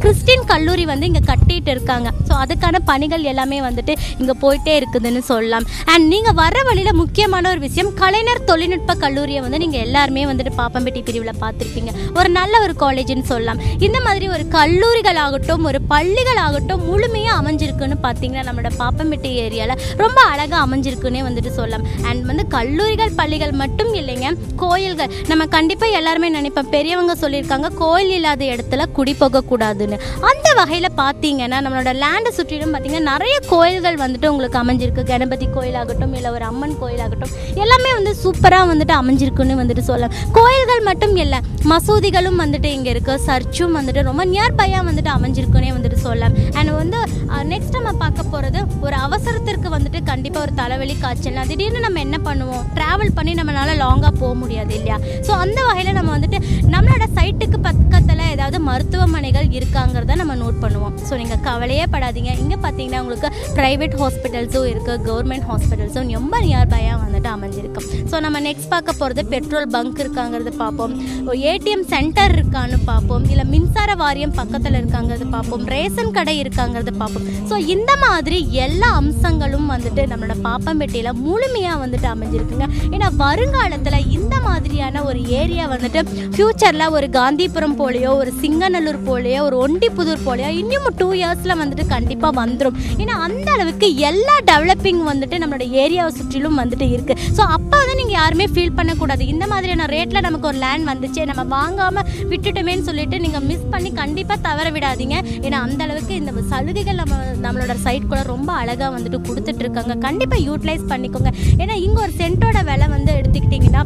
Christian கல்லூரி வந்து இங்கே கட்டிகிட்டு இருக்காங்க. ஸோ அதுக்கான பணிகள் எல்லாமே வந்துட்டு இங்கே போயிட்டே இருக்குதுன்னு சொல்லலாம். அண்ட் நீங்கள் வர வழியில் முக்கியமான ஒரு விஷயம், கலைஞர் தொழில்நுட்ப கல்லூரியை வந்து நீங்கள் எல்லாருமே வந்துட்டு பாப்பம்பட்டி பிரிவில் பார்த்துருப்பீங்க. ஒரு நல்ல ஒரு காலேஜ்னு சொல்லலாம். இந்த மாதிரி ஒரு கல்லூரிகள் ஆகட்டும், ஒரு பள்ளிகள் ஆகட்டும் முழுமையாக அமைஞ்சிருக்குன்னு பார்த்தீங்கன்னா நம்மளோட பாப்பம்பட்டி ஏரியாவில் ரொம்ப அழகாக அமைஞ்சிருக்குன்னே வந்துட்டு சொல்லலாம். அண்ட் வந்து கல்லூரிகள் பள்ளிகள் மட்டும் இல்லைங்க, கோயில்கள். நம்ம கண்டிப்பாக எல்லாருமே நினைப்போம், பெரியவங்க சொல்லியிருக்காங்க கோயில் இல்லாத இடத்துல குடி போகக்கூடாதுன்னு. அந்த வகையில் பார்த்தீங்கன்னா நம்மளோட லேண்டை சுற்றிலும் பார்த்தீங்கன்னா நிறைய கோயில்கள் வந்துட்டு உங்களுக்கு அமைஞ்சிருக்கு. கணபதி கோயிலாகட்டும், இல்லை ஒரு அம்மன் கோயிலாகட்டும், எல்லாமே வந்து சூப்பராக வந்துட்டு அமைஞ்சிருக்குன்னு வந்துட்டு சொல்லலாம். கோயில்கள் மட்டும் இல்லை, மசூதிகளும் வந்துட்டு இங்கே இருக்குது. சர்ச்சும் வந்துட்டு ரொம்ப நியர்பையாக வந்துட்டு அமைஞ்சிருக்குன்னே வந்துட்டு சொல்லலாம். அண்ட் வந்து நெக்ஸ்ட் நம்ம பார்க்க போகிறது, ஒரு அவசரத்திற்கு வந்துட்டு கண்டிப்பாக ஒரு தலைவலி காய்ச்சல் திடீர்னு நம்ம என்ன பண்ணுவோம், ட்ராவல் பண்ணி நம்மளால லாங்காக போக முடியாது இல்லையா? ஸோ அந்த வகையில் நம்ம வந்துட்டு நம்மளோட சைட்டுக்கு பக்கத்தில் ஏதாவது மருத்துவமனைகள் இருக்காங்கிறத நம்ம நோட் பண்ணுவோம். ஸோ நீங்கள் கவலையே படாதீங்க. இங்கே பார்த்தீங்கன்னா உங்களுக்கு ப்ரைவேட் ஹாஸ்பிட்டல்ஸும் இருக்குது, கவர்மெண்ட் ஹாஸ்பிட்டல்ஸும் ரொம்ப நியர்பையாக வந்துட்டு அமைஞ்சிருக்கும். ஸோ நம்ம நெக்ஸ்ட் பார்க்க போகிறது பெட்ரோல் பங்க் இருக்காங்கிறது பார்ப்போம், ஏடிஎம் சென்டர் இருக்கான்னு பார்ப்போம், இல்லை மின்சார வாரியம் பக்கத்தில் இருக்காங்கிறது பார்ப்போம், ரேஷன் கடை இருக்காங்கிறது பார்ப்போம். ஸோ இந்த மாதிரி எல்லா அம்சங்களும் வந்துட்டு நம்மளோட பாப்பம்பட்டியில் முழுமையாக வந்துட்டு அமைஞ்சிருக்குங்க. ஏன்னா வருங்காலத்தில் இந்த மாதிரியான ஒரு ஏரியா வந்துட்டு ஃப்யூச்சரில் ஒரு காந்திபுரம் போலையோ, ஒரு சிங்கநல்லூர் போலையோ, ஒரு ஒண்டிப்புதூர் போலையோ இன்னும் 2 இயர்ஸில் வந்துட்டு கண்டிப்பாக வந்துடும். ஏன்னா அந்த அளவுக்கு எல்லா டெவலப்பிங் வந்துட்டு நம்மளோட ஏரியாவை சுற்றிலும் வந்துட்டு இருக்குது. ஸோ அப்போ வந்து நீங்கள் யாருமே ஃபீல் பண்ணக்கூடாது, இந்த மாதிரியான ரேட்டில் நமக்கு ஒரு லேண்ட் வந்துச்சு நம்ம வாங்காமல் விட்டுட்டோமேன்னு சொல்லிட்டு நீங்கள் மிஸ் பண்ணி கண்டிப்பாக தவற விடாதீங்க. ஏன்னா அந்த அளவுக்கு இந்த சலுகைகள் நம்மளோட சைட் கூட ரொம்ப அழகாக வந்துட்டு கொடுத்துட்ருக்காங்க. கண்டிப்பாக யூட்டிலைஸ் பண்ணிக்கோங்க. ஏன்னா இங்கே ஒரு சென்ட்டோட விலை வந்து எடுத்துக்கிட்டிங்கன்னா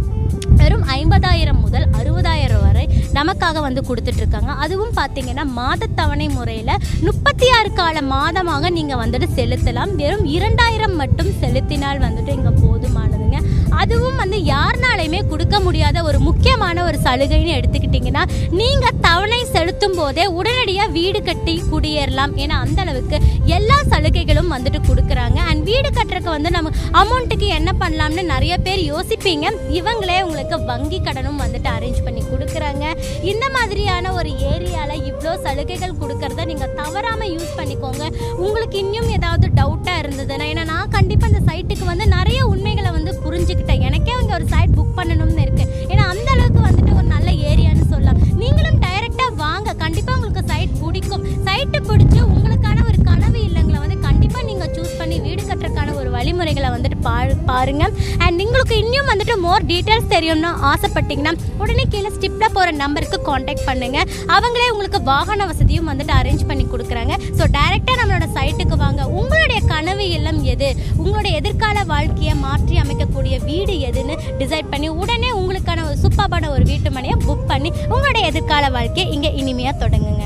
வெறும் 50,000 முதல் 60,000 வரை நமக்காக வந்து கொடுத்துட்ருக்காங்க. அதுவும் பார்த்தீங்கன்னா மாதத்தவணை முறையில் 36 கால மாதமாக நீங்கள் வந்துட்டு செலுத்தலாம். வெறும் 2,000 மட்டும் செலுத்தினால் வந்துட்டு இங்கே போதுமானதுங்க. அதுவும் வந்து யாருனாலையுமே கொடுக்க முடியாத ஒரு முக்கியமான ஒரு சலுகைன்னு எடுத்துக்கிட்டிங்கன்னா, நீங்கள் தவணை செலுத்தும் போதே உடனடியாக வீடு கட்டி குடியேறலாம். ஏன்னா அந்த அளவுக்கு எல்லா சலுகைகளும் வந்துட்டு கொடுக்குறாங்க. அண்ட் வீடு கட்டுறதுக்கு வந்து நம்ம அமௌண்ட்டுக்கு என்ன பண்ணலாம்னு நிறைய பேர் யோசிப்பீங்க. இவங்களே உங்களுக்கு வங்கி கடனும் வந்துட்டு அரேஞ்ச் பண்ணி கொடுக்குறாங்க. இந்த மாதிரியான ஒரு ஏரியாவில் இவ்வளோ சலுகைகள் கொடுக்கறத நீங்கள் தவறாமல் யூஸ் பண்ணிக்கோங்க. உங்களுக்கு இன்னும் ஏதாவது டவுட்டாக இருந்ததுன்னா, ஏன்னா நான் கண்டிப்பாக இந்த சைட்டுக்கு வந்து நிறைய உண்மைகளை வந்து புரிஞ்சுக்கிட்டேன். எனக்கே அவங்க ஒரு சைட் புக் பண்ணணும்னு இருக்குது. ஏன்னா அந்த அளவுக்கு வந்துட்டு ஒரு நல்ல ஏரியான்னு சொல்லலாம். நீங்களும் டைரெக்டாக வாங்க, கண்டிப்பாக உங்களுக்கு சைட் பிடிக்கும். சைட்டு பிடிச்சி உங்களுக்கான ஒரு கனவு இல்லைங்களை வந்து கண்டிப்பாக நீங்கள் சூஸ் பண்ணி வீடு கட்டுறதுக்கான ஒரு வழிமுறைகளை வந்துட்டு பாருங்க. அண்ட் உங்களுக்கு இன்னும் வந்துட்டு மோர் டீட்டெயில்ஸ் தெரியும்னா ஆசைப்பட்டீங்கன்னா உடனே கீழே ஸ்டிப்ல போகிற நம்பருக்கு காண்டாக்ட் பண்ணுங்க. அவங்களே உங்களுக்கு வாகன வசதியும் வந்துட்டு அரேஞ்ச் பண்ணி கொடுக்குறாங்க. ஸோ டைரெக்டாக நம்மளோட சைட்டுக்கு வாங்க. உங்களுடைய கனவு இல்லம் எது, உங்களுடைய எதிர்கால வாழ்க்கையை மாற்றி அமைக்கக்கூடிய வீடு எதுன்னு டிசைட் பண்ணி உடனே உங்களுக்கான ஒரு சூப்பரான ஒரு வீட்டு மனையை புக் பண்ணி உங்களுடைய எதிர்கால வாழ்க்கையை இங்கே இனிமையாக தொடங்குங்க.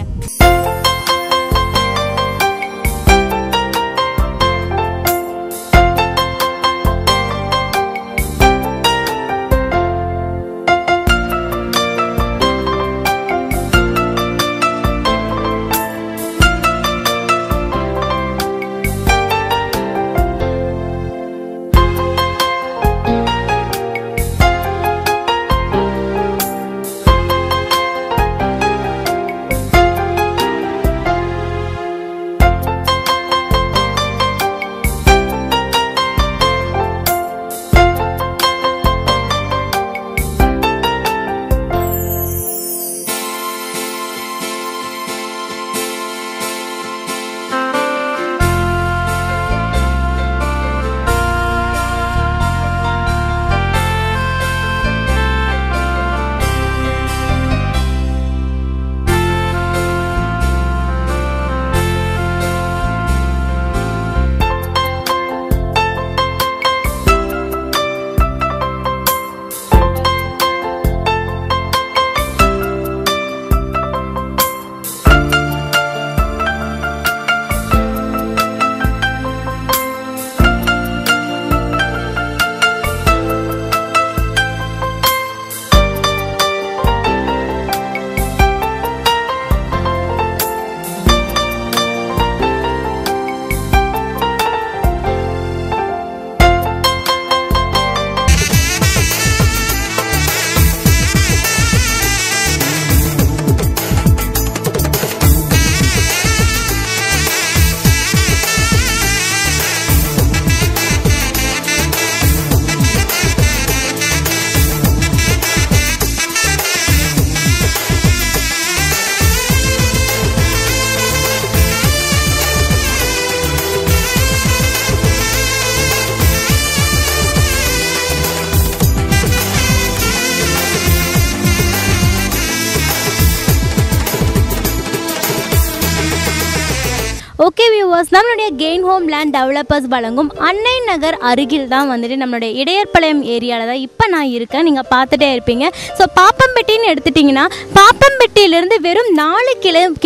ஓகே வியூவர்ஸ், நம்மளுடைய கெயின் ஹோம் லேண்ட் டெவலப்பர்ஸ் வழங்கும் அன்னை நகர் அருகில் தான் வந்துட்டு நம்மளுடைய இடையர்பாளையம் ஏரியாவில் தான் இப்போ நான் இருக்கேன். நீங்கள் பார்த்துட்டே இருப்பீங்க. ஸோ பாப்பம்பட்டின்னு எடுத்துட்டிங்கன்னா பாப்பம்பட்டியிலேருந்து வெறும் 4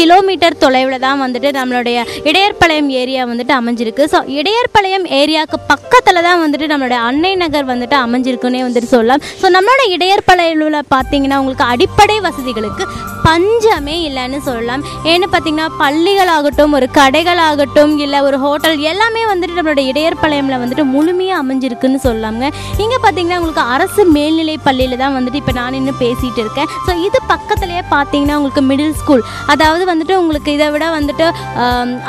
கிலோமீட்டர் தொலைவில் தான் வந்துட்டு நம்மளுடைய இடையர்பாளையம் ஏரியா வந்துட்டு அமைஞ்சிருக்கு. ஸோ இடையர்பாளையம் ஏரியாவுக்கு பக்கத்தில் தான் வந்துட்டு நம்மளுடைய அன்னை நகர் வந்துட்டு அமைஞ்சிருக்குன்னே வந்துட்டு சொல்லலாம். ஸோ நம்மளோட இடையர்பாளையத்தில் பார்த்தீங்கன்னா உங்களுக்கு அடிப்படை வசதிகளுக்கு பஞ்சமே இல்லைன்னு சொல்லலாம். ஏன்னு பார்த்தீங்கன்னா பள்ளிகளாகட்டும், ஒரு கடைகளாகட்டும், இல்லை ஒரு ஹோட்டல் எல்லாமே வந்துட்டு நம்மளோட இடையர்பாளையமில் வந்துட்டு முழுமையாக அமைஞ்சிருக்குன்னு சொல்லலாங்க. இங்கே பார்த்தீங்கன்னா உங்களுக்கு அரசு மேல்நிலை பள்ளியில் தான் வந்துட்டு இப்போ நான் இன்னும் பேசிகிட்டு இருக்கேன். ஸோ இது பக்கத்துலேயே பார்த்தீங்கன்னா உங்களுக்கு மிடில் ஸ்கூல், அதாவது வந்துட்டு உங்களுக்கு இதை விட வந்துட்டு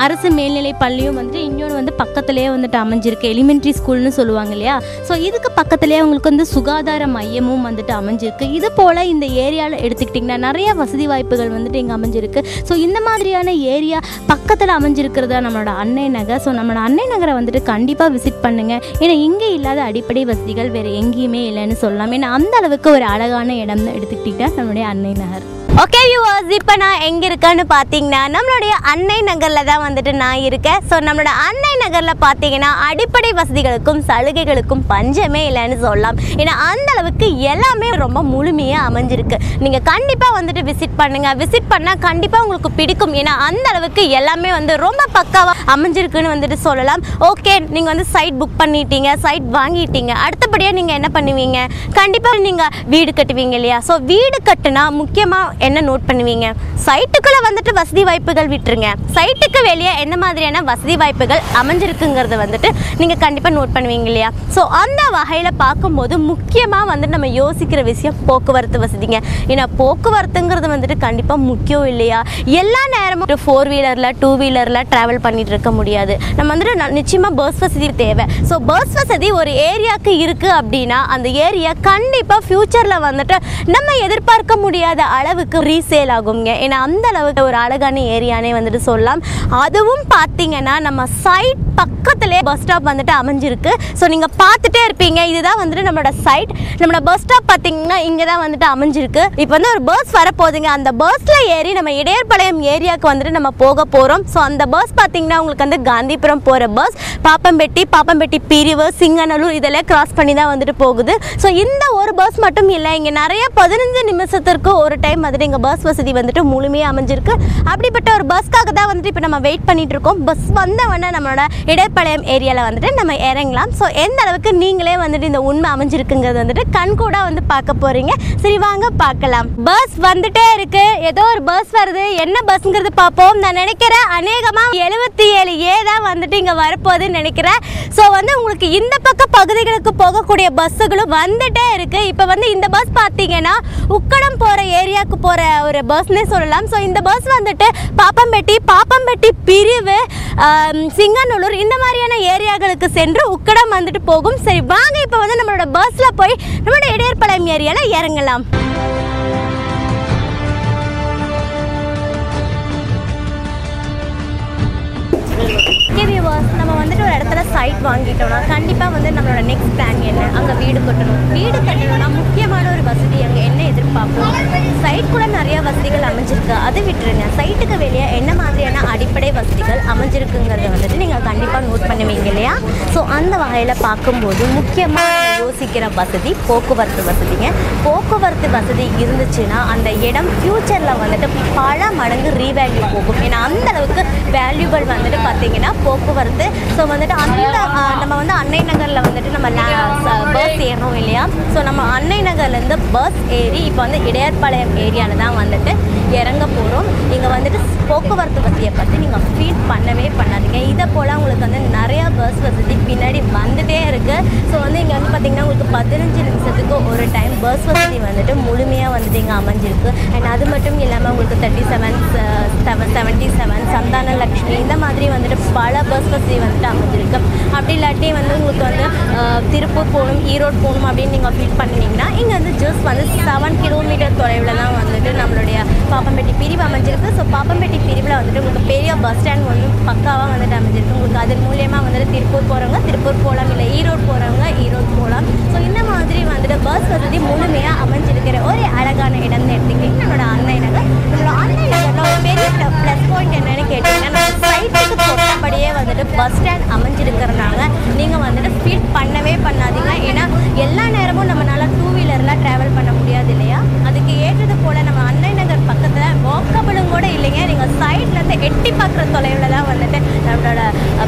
அரசு மேல்நிலை பள்ளியும் வந்துட்டு இன்னொன்று வந்து பக்கத்துலேயே வந்துட்டு அமைஞ்சிருக்கு, எலிமெண்ட்ரி ஸ்கூல்னு சொல்லுவாங்க இல்லையா. ஸோ இதுக்கு பக்கத்துலேயே உங்களுக்கு வந்து சுகாதார மையமும் வந்துட்டு அமைஞ்சிருக்கு. இது போல் இந்த ஏரியாவில் எடுத்துக்கிட்டிங்கன்னா நிறைய வசதி வாய்ப்புகள் வந்துட்டு இங்கே அமைஞ்சிருக்கு. ஸோ இந்த மாதிரியான ஏரியா பக்கத்தில் அமைஞ்சிருக்கிறதா நம்மளோட அன்னை நகர். ஸோ நம்மளோட அன்னை நகரை வந்துட்டு கண்டிப்பாக விசிட் பண்ணுங்கள். ஏன்னா இங்கே இல்லாத அடிப்படை வசதிகள் வேறு எங்கேயுமே இல்லைன்னு சொல்லலாம். ஏன்னா அந்த அளவுக்கு ஒரு அழகான இடம் தான் எடுத்துக்கிட்டிங்கன்னா நம்மளுடைய அன்னை நகர். ஓகே வியூவர்ஸ், இப்போ நான் எங்கே இருக்கேன்னு பார்த்தீங்கன்னா நம்மளுடைய அன்னை நகரில் தான் வந்துட்டு நான் இருக்கேன். ஸோ நம்மளோட அன்னை நகரில் பார்த்தீங்கன்னா அடிப்படை வசதிகளுக்கும் சலுகைகளுக்கும் பஞ்சமே இல்லைன்னு சொல்லலாம். ஏன்னா அந்த அளவுக்கு எல்லாமே ரொம்ப முழுமையாக அமைஞ்சிருக்கு. நீங்கள் கண்டிப்பாக வந்துட்டு விசிட் பண்ணுங்கள். விசிட் பண்ணால் கண்டிப்பாக உங்களுக்கு பிடிக்கும். ஏன்னா அந்த அளவுக்கு எல்லாமே வந்து ரொம்ப பக்காவாக அமைஞ்சிருக்குன்னு வந்துட்டு சொல்லலாம். ஓகே, நீங்கள் வந்து சைட் புக் பண்ணிட்டீங்க, சைட் வாங்கிட்டீங்க, அடுத்தபடியாக நீங்கள் என்ன பண்ணுவீங்க? கண்டிப்பாக நீங்கள் வீடு கட்டுவீங்க இல்லையா. ஸோ வீடு கட்டுனா முக்கியமாக என்ன நோட் பண்ணுவீங்க? சைட்டுக்குள்ளே வந்துட்டு வசதி வாய்ப்புகள் விட்டுருங்க, சைட்டுக்கு வெளியே என்ன மாதிரியான வசதி வாய்ப்புகள் அமைஞ்சிருக்குங்கிறத வந்துட்டு நீங்கள் கண்டிப்பாக நோட் பண்ணுவீங்க இல்லையா. ஸோ அந்த வகையில் பார்க்கும்போது முக்கியமாக வந்துட்டு நம்ம யோசிக்கிற விஷயம் போக்குவரத்து வசதிங்க. ஏன்னா போக்குவரத்துங்கிறது வந்துட்டு கண்டிப்பாக முக்கியம் இல்லையா. எல்லா நேரமும் 4 வீலரில் 2 வீலரில் ட்ராவல் பண்ணிட்டு இருக்க முடியாது. நம்ம வந்துட்டு நிச்சயமாக பஸ் வசதி தேவை. ஸோ பஸ் வசதி ஒரு ஏரியாவுக்கு இருக்குது அப்படின்னா அந்த ஏரியா கண்டிப்பாக ஃப்யூச்சரில் வந்துட்டு நம்ம எதிர்பார்க்க முடியாத அளவுக்கு ரீசேல் ஆகுங்க. ஏன்னா அந்த அளவுக்கு ஒரு அழகான ஏரியானே வந்துட்டு சொல்லலாம். அதுவும் பார்த்தீங்கன்னா நம்ம சைட் பக்கத்திலே பஸ் ஸ்டாப் வந்துட்டு அமைஞ்சிருக்கு. ஸோ நீங்கள் பார்த்துட்டே இருப்பீங்க, இதுதான் வந்துட்டு நம்மளோட சைட். நம்மளோட பஸ் ஸ்டாப் பார்த்தீங்கன்னா இங்கே தான் வந்துட்டு அமைஞ்சிருக்கு. இப்போ வந்து ஒரு பஸ் வரப்போகுதுங்க. அந்த பஸ்ஸில் ஏறி நம்ம இடையர்பாளையம் ஏரியாவுக்கு வந்துட்டு நம்ம போக போகிறோம். ஸோ அந்த பஸ் பார்த்தீங்கன்னா உங்களுக்கு வந்து காந்திபுரம் போகிற பஸ், பாப்பம்பட்டி பிரிவு, சிங்கநல்லூர் இதெல்லாம் கிராஸ் பண்ணி தான் வந்துட்டு போகுது. ஸோ இந்த ஒரு பஸ் மட்டும் இல்லை, இங்கே நிறைய 15 நிமிஷத்திற்கு ஒரு டைம் வந்துட்டு இங்கே பஸ் வசதி வந்துட்டு முழுமையாக அமைஞ்சிருக்கு. அப்படிப்பட்ட ஒரு பஸ்க்காக தான் வந்துட்டு இப்போ நம்ம வெயிட் பண்ணிட்டு இருக்கோம். பஸ் வந்தவொடனே நம்மளோட இடையர்பாளையம் ஏரியாவில் வந்துட்டு நம்ம இறங்கலாம். ஸோ எந்த அளவுக்கு நீங்களே வந்துட்டு இந்த உண்மை அமைஞ்சிருக்குங்கிறது வந்துட்டு கண்கூட வந்து பார்க்க போகிறீங்க. சரி வாங்க பார்க்கலாம். பஸ் வந்துட்டே இருக்கு, ஏதோ ஒரு பஸ் வருது. என்ன பஸ்ங்கிறது பார்ப்போம். நான் நினைக்கிறேன் அநேகமாக 77A தான் வந்துட்டு இங்கே வரப்போகுதுன்னு நினைக்கிறேன். ஸோ வந்து உங்களுக்கு இந்த பக்க பகுதிகளுக்கு போகக்கூடிய பஸ்ஸுகளும் வந்துட்டே இருக்கு. இப்போ வந்து இந்த பஸ் பார்த்தீங்கன்னா உக்கடம் போகிற ஏரியாவுக்கு போகிற ஒரு பஸ்னே சொல்லலாம். ஸோ இந்த பஸ் வந்துட்டு பாப்பம்பட்டி பிரிவு, சிங்கநல்லூர் இந்த மாதிரியான ஏரியாக்களுக்கு சென்று உக்கடம் வந்துட்டு போகும். சரி வாங்க இப்போ வந்து நம்மளோட பஸ்ஸில் போய் நம்மளோட இடையர்பாளையம் ஏரியாவில் இறங்கலாம். நம்ம வந்துட்டு ஒரு இடத்துல சைட் வாங்கிட்டோம்னா கண்டிப்பாக வந்து நம்மளோட நெக்ஸ்ட் பிளான் என்ன? அங்கே வீடு கட்டணும்னா முக்கியமான ஒரு வசதி அங்கே என்ன எதிர்பார்ப்போம்? சைட் கூட நிறைய வசதிகள் அமைஞ்சிருக்கு, அது விட்டுருங்க. சைட்டுக்கு வெளியே என்ன மாதிரியான அடிப்படை வசதிகள் அமைஞ்சிருக்குங்கிறத வந்துட்டு நீங்கள் கண்டிப்பாக நோட் பண்ணுவீங்க இல்லையா. ஸோ அந்த வகையில் பார்க்கும்போது முக்கியமாக யோசிக்கிற வசதி போக்குவரத்து வசதிங்க. போக்குவரத்து வசதி இருந்துச்சுன்னா அந்த இடம் ஃப்யூச்சரில் வந்துட்டு பல மடங்கு ரீவேல்யூ போகும். ஏன்னா அந்த அளவுக்கு வேல்யூபிள் வந்துட்டு பார்த்தீங்கன்னா போக்குவரத்து. ஸோ வந்துட்டு அந்த நம்ம வந்து அன்னை நகரில் வந்துட்டு நம்ம பஸ் ஏறணும் இல்லையா. ஸோ நம்ம அன்னை நகர்லேருந்து பஸ் ஏறி இப்போ வந்து இடையர்பாளையம் ஏரியாவில் தான் வந்துட்டு இறங்க போகிறோம். இங்கே வந்துட்டு போக்குவரத்து வசதியை பற்றி நீங்கள் ஃபீல் பண்ணவே பண்ணாதீங்க. இதை போல் உங்களுக்கு வந்து நிறையா பஸ் வசதி பின்னாடி வந்துகிட்டே இருக்குது. ஸோ வந்து இங்கே வந்து பார்த்திங்கன்னா உங்களுக்கு 15 நிமிஷத்துக்கு ஒரு டைம் பஸ் வசதி வந்துட்டு முழுமையாக வந்துட்டு இங்கே அமைஞ்சிருக்கு. அண்ட் அது மட்டும் இல்லாமல் உங்களுக்கு 77 சந்தான லக்ஷ்மி இந்த மாதிரி வந்துட்டு பல பஸ் வசதி வந்துட்டு அமைஞ்சிருக்கு. அப்படி இல்லாட்டி வந்து உங்களுக்கு வந்து திருப்பூர் போகணும், ஈரோடு போகணும் அப்படின்னு நீங்கள் ஃபீல் பண்ணிங்கன்னா இங்கே வந்து ஜஸ்ட் வந்து 7 கிலோமீட்டர் தொலைவில் தான் வந்துட்டு நம்மளுடைய பாப்பம்பட்டி பிரிவு அமைஞ்சிருக்கு. ஸோ பாப்பம்பட்டி பிரிவில் வந்துட்டு உங்களுக்கு பெரிய பஸ் ஸ்டாண்ட் வந்து பக்காவாக வந்துட்டு அமைஞ்சிருக்கு. உங்களுக்கு அதன் மூலியமாக வந்துட்டு திருப்பூர் போகிறவங்க திருப்பூர் போகலாம், இல்லை ஈரோடு போகிறவங்க ஈரோடு போகலாம். ஸோ இந்த மாதிரி வந்துட்டு பஸ் வசதி முழுமையாக அமைஞ்சிருக்கிற ஒரு அழகான இடம்னு எடுத்துக்கிட்டிங்கன்னா நம்மளோட அன்னை நகர். நம்மளோட அன்னை நகரில் ஒரு பெரிய ப்ளஸ் பாயிண்ட் என்னென்னு கேட்டிங்கன்னா நம்ம சைட்டுக்கு வந்து எட்டி பார்க்குற தொலைவில் தான் வந்துட்டு நம்மளோட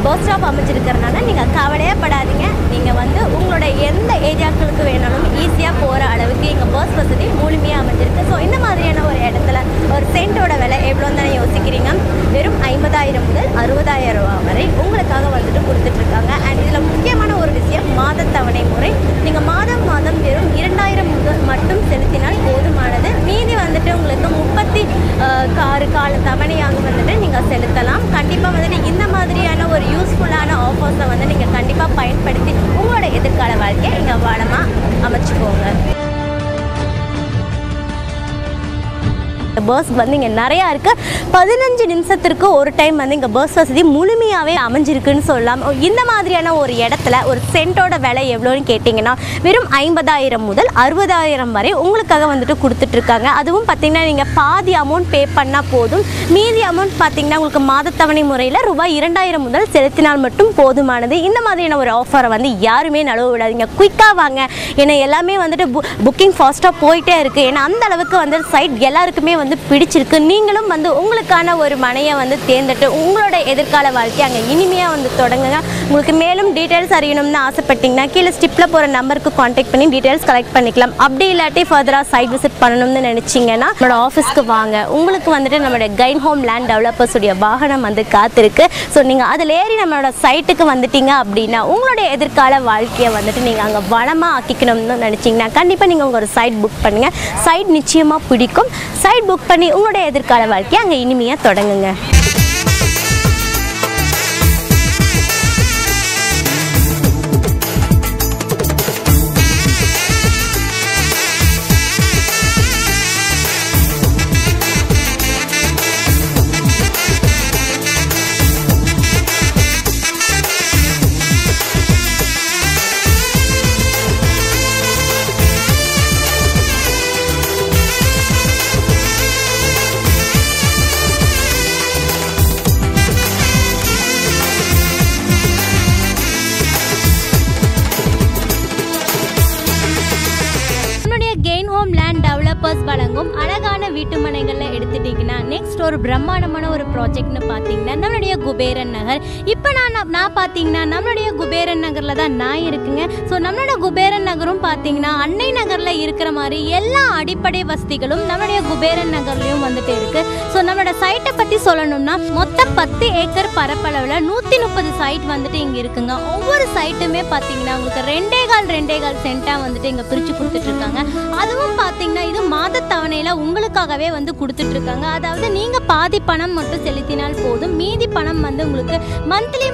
பஸ் ஸ்டாப் அமைச்சிருக்கிறதுனால நீங்கள் கவலையே படாதீங்க. நீங்கள் வந்து உங்களோட எந்த ஏரியாக்களுக்கு வேணாலும் ஈஸியாக போகிற அளவுக்கு எங்கள் பஸ் வசதி முழுமையாக அமைஞ்சிருக்கு. ஸோ இந்த மாதிரியான ஒரு இடத்துல ஒரு சென்ட்டோட விலை எவ்வளோன்னு தானே யோசிக்கிறீங்க? வெறும் 50,000 முதல் 60,000 ரூபா வரை உங்களுக்காக வந்துட்டு கொடுத்துட்ருக்காங்க. அண்ட் இதில் முக்கியமான ஒரு விஷயம் மாத தவணை முறை. நீங்கள் மாதம் வெறும் 2,000 மட்டும் செலுத்தினால் போதுமானது. மீதி வந்துட்டு உங்களுக்கு 36 கால தவணையாக வந்துட்டு நீங்கள் செலுத்தலாம். கண்டிப்பாக வந்துட்டு இந்த மாதிரியான ஒரு யூஸ்ஃபுல்லான ஆஃபர்ஸை வந்து நீங்கள் கண்டிப்பாக பயன்படுத்தி உங்களோட எதிர்கால வாழ்க்கையை இங்கே வளமாக அமைச்சுக்கோங்க. பஸ் வந்து இங்கே நிறையா இருக்குது. 15 நிமிஷத்திற்கு ஒரு டைம் வந்து இங்கே பஸ் வசதி முழுமையாகவே அமைஞ்சிருக்குன்னு சொல்லலாம். இந்த மாதிரியான ஒரு இடத்துல ஒரு சென்ட்டோட விலை எவ்வளோன்னு கேட்டிங்கன்னா வெறும் 50,000 முதல் 60,000 வரை உங்களுக்காக வந்துட்டு கொடுத்துட்ருக்காங்க. அதுவும் பார்த்திங்கன்னா நீங்கள் பாதி அமௌண்ட் பே பண்ணால் போதும். மீதி அமௌண்ட் பார்த்திங்கன்னா உங்களுக்கு மாதத்தவணை முறையில் ரூபாய் 2,000 முதல் செலுத்தினால் மட்டும் போதுமானது. இந்த மாதிரியான ஒரு ஆஃபரை வந்து யாருமே நழுவ விடாதீங்க. குயிக்காக வாங்க. ஏன்னா எல்லாமே வந்துட்டு புக்கிங் ஃபாஸ்ட்டாக போயிட்டே இருக்குது. ஏன்னா அந்த அளவுக்கு வந்து சைட் எல்லாருக்குமே வந்து பிடிச்சிருக்கு. நீங்களும் வந்து உங்களுக்கான ஒரு மனையை வந்து தேர்ந்தெடுத்து உங்களோட எதிர்கால வாழ்க்கை அங்கே இனிமையாக வந்து தொடங்குங்க. உங்களுக்கு மேலும் டீட்டெயில்ஸ் அறியணும்னு ஆசைப்பட்டீங்கன்னா கீழே ஸ்டிப்பில் போகிற நம்பருக்கு கான்டாக்ட் பண்ணி டீட்டெயில்ஸ் கலெக்ட் பண்ணிக்கலாம். அப்படி இல்லாட்டி ஃபர்தராக சைட் விசிட் பண்ணணும்னு நினச்சிங்கன்னா நம்மளோட ஆஃபீஸ்க்கு வாங்க. உங்களுக்கு வந்துட்டு நம்மளோட கைன் ஹோம் லேண்ட் டெவலப்பர்ஸுடைய வாகனம் வந்து காத்திருக்கு. ஸோ நீங்கள் அதில் ஏறி நம்மளோட சைட்டுக்கு வந்துட்டீங்க அப்படின்னா உங்களுடைய எதிர்கால வாழ்க்கையை வந்துட்டு நீங்கள் அங்கே வளமாக ஆக்கிக்கணும்னு நினச்சிங்கன்னா கண்டிப்பாக நீங்கள் உங்கள் ஒரு சைட் புக் பண்ணுங்கள். சைட் நிச்சயமாக பிடிக்கும். சைட் புக் பண்ணி உங்களுடைய எதிர்கால வாழ்க்கையை அங்கே இனிமையாக தொடங்குங்க. வழங்கும் அழகான வீட்டு மனைகளில் எடுத்துட்டீங்கன்னா நெக்ஸ்ட் ஒரு பிரம்மாண்டமான ஒரு ப்ராஜெக்ட்னு பார்த்தீங்கன்னா நம்மளுடைய குபேரன் நகர். இப்போ நான் பார்த்தீங்கன்னா நம்மளுடைய குபேரன் நகரில் தான் நான் இருக்குங்க. ஸோ நம்மளோட குபேரன் நகரும் பார்த்தீங்கன்னா அன்னை நகரில் இருக்கிற மாதிரி எல்லா அடிப்படை வசதிகளும் நம்மளுடைய குபேரன் நகர்லையும் வந்துட்டு இருக்கு. ஸோ நம்மளோட சைட்டை பற்றி சொல்லணும்னா மொத்தம் 10 ஏக்கர் பரப்பளவில் 130 சைட் வந்துட்டு இங்கே இருக்குங்க. ஒவ்வொரு சைட்டுமே பார்த்தீங்கன்னா உங்களுக்கு 2.25 சென்ட்டாக வந்துட்டு இங்கே பிரித்து கொடுத்துட்ருக்காங்க. அதுவும் பார்த்தீங்கன்னா இது மாத தவணையில் உங்களுக்காகவே வந்து கொடுத்துட்ருக்காங்க. அதாவது நீங்கள் பாதி பணம் மட்டும் செலுத்தினால் போதும். மீதி பணம் வந்து உங்களுக்கு மந்த்லி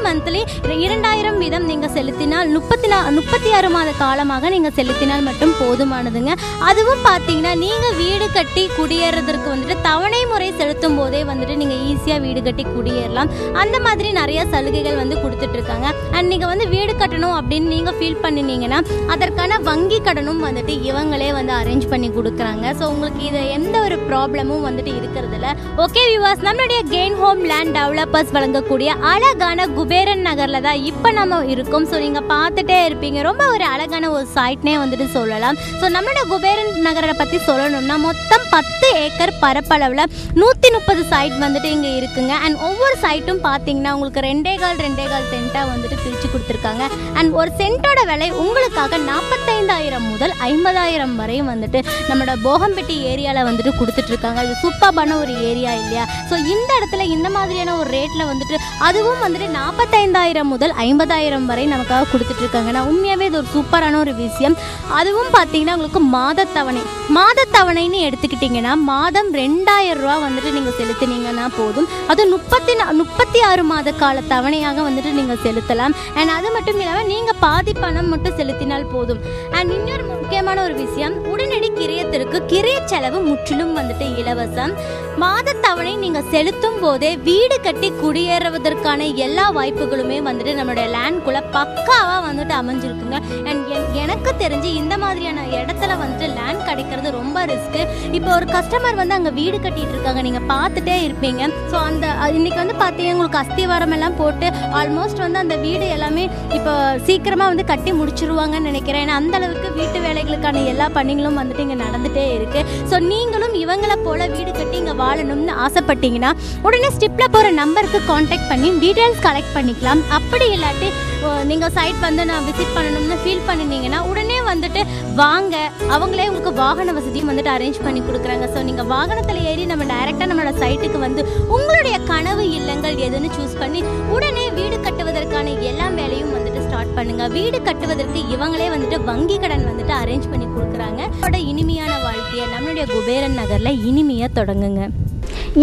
2,000 வீதம் நீங்கள் செலுத்தினால் 36 மாத காலமாக நீங்கள் செலுத்தினால் மட்டும் போதுமானதுங்க. அதுவும் பார்த்தீங்கன்னா நீங்கள் வீடு கட்டி குடியேறதுக்கு வந்துட்டு தவணை முறை செலுத்தும் போதே வந்துட்டு நீங்கள் ஈஸியாக வீடு கட்டி குடியேறலாம். அந்த மாதிரி நிறைய சலுகைகள் வந்து கொடுத்துட்ருக்காங்க. அண்ட் நீங்கள் வந்து வீடு கட்டணும் அப்படின்னு நீங்கள் ஃபீல் பண்ணினீங்கன்னா அதற்கான வங்கி கடனும் வந்துட்டு இவங்களே வந்து அரேஞ்ச் பண்ணி கொடுக்குறாங்க. ஸோ உங்களுக்கு இது எந்த ஒரு ப்ராப்ளமும் வந்துட்டு இருக்கிறதில்ல. ஓகே வியூவர்ஸ், நம்மளுடைய கெயின் ஹோம் லேண்ட் டெவலப்பர்ஸ் வழங்கக்கூடிய அழகான குபேரன் நகரில் தான் இப்போ நம்ம இருக்கோம். ஸோ நீங்கள் பார்த்துட்டே இருப்பீங்க. ரொம்ப ஒரு அழகான ஒரு சைட்னே வந்துட்டு சொல்லலாம். ஸோ நம்மளோட குபேரன் நகரை பற்றி சொல்லணும்னா மொத்தம் 10 ஏக்கர் பரப்பளவில் 130 சைட் வந்துட்டு இங்கே இருக்குங்க. அண்ட் ஒவ்வொரு சைட்டும் பார்த்தீங்கன்னா உங்களுக்கு 2.25 சென்ட்டாக வந்துட்டு பிரித்து கொடுத்துருக்காங்க. அண்ட் ஒரு சென்ட்டோட விலை உங்களுக்காக 45,000 முதல் 50,000 வரையும் வந்துட்டு நம்மளோட போகம்பட்டி ஏரியாவில் வந்துட்டு கொடுத்துட்ருக்காங்க. அது சூப்பரான ஒரு ஏரியா இல்லையா? ஸோ இந்த இடத்துல இந்த மாதிரியான ஒரு ரேட்டில் வந்துட்டு அதுவும் வந்துட்டு 45,000 முதல் 50,000 வரை நமக்காக கொடுத்துட்ருக்காங்கன்னா உண்மையாகவே இது ஒரு சூப்பரான ஒரு விஷயம். அதுவும் பார்த்தீங்கன்னா உங்களுக்கு மாதத்தவணைன்னு எடுத்துக்கிட்டிங்கன்னா மாதம் 2,000 ரூபா வந்துட்டு நீங்கள் செலுத்தினீங்கன்னா போதும். அது 36 மாத கால தவணையாக வந்துட்டு நீங்கள் செலுத்தலாம். அண்ட் அது மட்டும் இல்லாமல் நீங்கள் பாதி பணம் மட்டும் செலுத்தினால் போதும். அண்ட் இன்னொரு முக்கியமான ஒரு விஷயம், உடனடி கிரயத்திற்கு கிரய செலவு முற்றிலும் வந்துட்டு இலவசம். மாதத்தவணை நீங்கள் செலுத்தும் போதே வீடு கட்டி குடியேறுவதற்கான எல்லா வாய்ப்புகளுமே வந்துட்டு நம்மளுடைய லேண்ட்குள்ளே பக்காவாக வந்துட்டு அமைஞ்சிருக்குங்க. அண்ட் எனக்கு தெரிஞ்சு இந்த மாதிரியான இடத்துல வந்துட்டு லேண்ட் கிடைக்கிறது ரொம்ப ரிஸ்க்கு. இப்போ ஒரு கஸ்டமர் வந்து அங்கே வீடு கட்டிட்டு இருக்காங்க, நீங்கள் பார்த்துட்டே இருப்பீங்க. ஸோ அந்த இன்னைக்கு வந்து பார்த்தீங்கன்னா உங்களுக்கு அஸ்திவாரம் எல்லாம் போட்டு ஆல்மோஸ்ட் வந்து அந்த வீடு எல்லாமே இப்போ சீக்கிரமாக வந்து கட்டி முடிச்சிருவாங்கன்னு நினைக்கிறேன். ஏன்னா அந்த அளவுக்கு வீட்டு வேலை வேலைகளுக்கான எல்லா பணிகளும் வந்துட்டு இங்கே நடந்துகிட்டே இருக்குது. ஸோ நீங்களும் இவங்களை போல் வீடு கட்டி இங்கே வாழணும்னு ஆசைப்பட்டீங்கன்னா உடனே ஸ்டிப்பில் போகிற நம்பருக்கு காண்டாக்ட் பண்ணி டீட்டெயில்ஸ் கலெக்ட் பண்ணிக்கலாம். அப்படி இல்லாட்டி நீங்கள் சைட் வந்து நான் விசிட் பண்ணணும்னு ஃபீல் பண்ணினீங்கன்னா உடனே வந்துட்டு வாங்க, அவங்களே உங்களுக்கு வாகன வசதியும் வந்துட்டு அரேஞ்ச் பண்ணி கொடுக்குறாங்க. ஸோ நீங்கள் வாகனத்தில் ஏறி நம்ம டைரெக்டாக நம்மளோட சைட்டுக்கு வந்து உங்களுடைய கனவு இல்லங்கள் எதுன்னு சூஸ் பண்ணி உடனே வீடு கட்டுவதற்கான எல்லா வேலையும் வந்துட்டு ஸ்டார்ட் பண்ணுங்கள். வீடு கட்டுவதற்கு இவங்களே வந்துட்டு வங்கி கடன் வந்துட்டு அரேஞ்ச் பண்ணி கொடுக்குறாங்க. அதோட இனிமையான வாழ்க்கையை நம்மளுடைய குபேரன் நகரில் இனிமையாக தொடங்குங்க.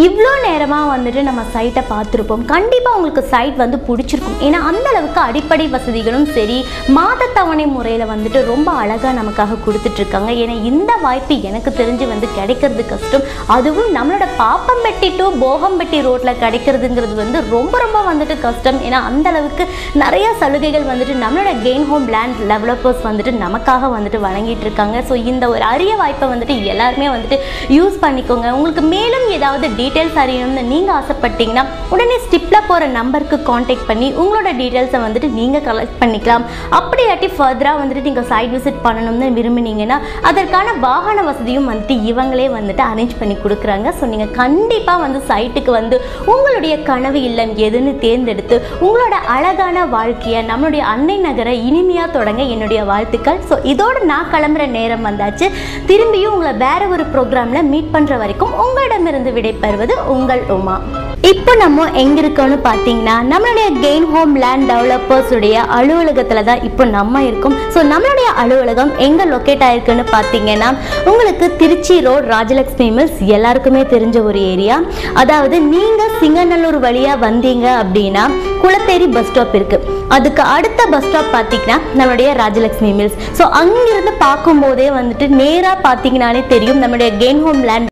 இவ்வளோ நேரமாக வந்துட்டு நம்ம சைட்டை பார்த்துருப்போம். கண்டிப்பாக உங்களுக்கு சைட் வந்து பிடிச்சிருக்கும். ஏன்னா அந்தளவுக்கு அடிப்படை வசதிகளும் சரி, மாதத்தவணை முறையில் வந்துட்டு ரொம்ப அழகாக நமக்காக கொடுத்துட்ருக்காங்க. ஏன்னா இந்த வாய்ப்பு எனக்கு தெரிஞ்சு வந்து கிடைக்கிறது கஷ்டம். அதுவும் நம்மளோட பாப்பம்பட்டி டு போகம்பட்டி ரோட்டில் கிடைக்கிறதுங்கிறது வந்து ரொம்ப ரொம்ப வந்துட்டு கஷ்டம். ஏன்னா அந்தளவுக்கு நிறைய சலுகைகள் வந்துட்டு நம்மளோட கெயின் ஹோம் லேண்ட் டெவலப்பர்ஸ் வந்துட்டு நமக்காக வந்துட்டு வழங்கிட்டு இருக்காங்க. ஸோ இந்த ஒரு அரிய வாய்ப்பை வந்துட்டு எல்லாருமே வந்துட்டு யூஸ் பண்ணிக்கோங்க. உங்களுக்கு மேலும் ஏதாவது டீட்டெயில்ஸ் அறியணும்னு நீங்கள் ஆசைப்பட்டீங்கன்னா உடனே ஸ்டிப்பில் போகிற நம்பருக்கு காண்டாக்ட் பண்ணி உங்களோட டீட்டெயில்ஸை வந்துட்டு நீங்கள் கலெக்ட் பண்ணிக்கலாம். அப்படியாட்டி ஃபர்தராக வந்துட்டு நீங்கள் சைட் விசிட் பண்ணணும்னு விரும்பினீங்கன்னா அதற்கான வாகன வசதியும் வந்துட்டு இவங்களே வந்துட்டு அரேஞ்ச் பண்ணி கொடுக்குறாங்க. ஸோ நீங்கள் கண்டிப்பாக வந்து சைட்டுக்கு வந்து உங்களுடைய கனவு இல்லம் எதுன்னு தேர்ந்தெடுத்து உங்களோட அழகான வாழ்க்கையை நம்மளுடைய அன்னை நகரை இனிமையாக தொடங்க என்னுடைய வாழ்த்துக்கள். ஸோ இதோடு நான் கிளம்புற நேரம் வந்தாச்சு. திரும்பியும் உங்களை வேற ஒரு ப்ரோக்ராமில் மீட் பண்ணுற வரைக்கும் உங்களிடமிருந்து விடைபெறுவது உங்கள் உமா. இப்போ நம்ம எங்கே இருக்கோம்னு பார்த்தீங்கன்னா நம்மளுடைய கெயின் ஹோம் லேண்ட் டெவலப்பர்ஸ் உடைய அலுவலகத்தில் தான் இப்போ நம்ம இருக்கோம். ஸோ நம்மளுடைய அலுவலகம் எங்கே லொக்கேட் ஆகிருக்குன்னு பார்த்தீங்கன்னா உங்களுக்கு திருச்சி ரோட் ராஜலக்ஷ்மி மில்ஸ் எல்லாருக்குமே தெரிஞ்ச ஒரு ஏரியா. அதாவது நீங்கள் சிங்கநல்லூர் வழியாக வந்தீங்க அப்படின்னா குளத்தேரி பஸ் ஸ்டாப் இருக்குது. அதுக்கு அடுத்த பஸ் ஸ்டாப் பார்த்தீங்கன்னா நம்மளுடைய ராஜலக்ஷ்மி மில்ஸ். ஸோ அங்கிருந்து பார்க்கும்போதே வந்துட்டு நேராக பார்த்தீங்கன்னாலே தெரியும் நம்மளுடைய கெயின் ஹோம் லேண்ட்